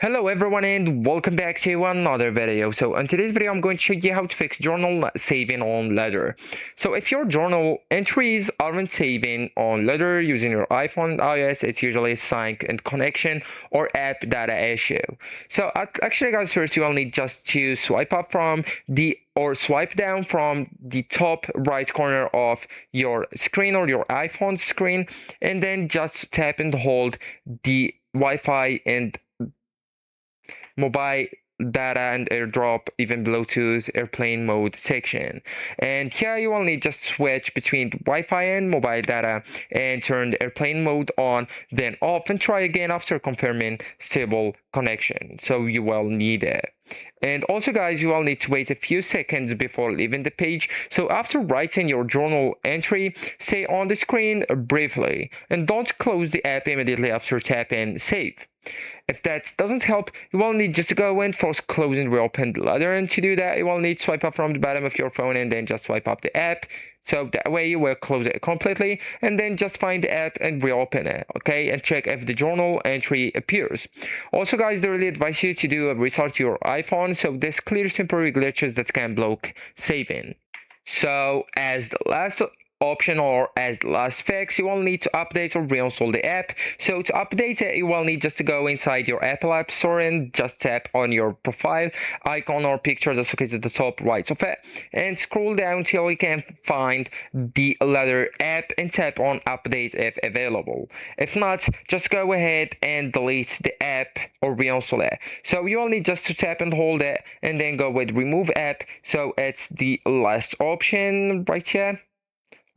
Hello everyone and welcome back to another video. So in today's video I'm going to show you how to fix journal saving on Ladder. So if your journal entries aren't saving on Ladder using your iPhone iOS, it's usually a sync and connection or app data issue. So actually guys, first you will need just to swipe up from the or swipe down from the top right corner of your screen or your iPhone screen, and then just tap and hold the Wi-Fi and mobile data and airdrop, even Bluetooth airplane mode section. And here you will need just switch between Wi-Fi and mobile data and turn the airplane mode on, then off, and try again after confirming stable connection. So you will need it. And also guys, you will need to wait a few seconds before leaving the page. So after writing your journal entry, stay on the screen briefly and don't close the app immediately after tapping save. If that doesn't help, you will need just to go and force close and reopen the Ladder, and to do that you will need to swipe up from the bottom of your phone and then just swipe up the app. So that way you will close it completely and then just find the app and reopen it, okay, and check if the journal entry appears. Also guys, they really advise you to do a restart to your iPhone, so this clears temporary glitches that can block saving. So as the last option or as the last fix, you will need to update or reinstall the app. So to update it, you will need just to go inside your Apple App Store and just tap on your profile icon or picture that's located at the top right of it, and scroll down till you can find the Ladder app and tap on update if available. If not, just go ahead and delete the app or reinstall it. So you will need just to tap and hold it and then go with remove app. So it's the last option right here.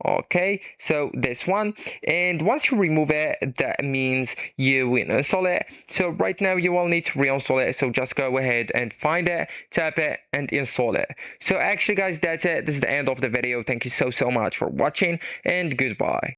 Okay, so this one, and once you remove it, that means you will install it. So right now you will need to reinstall it, so just go ahead and find it, tap it, and install it. So actually guys, that's it. This is the end of the video. Thank you so much for watching, and goodbye.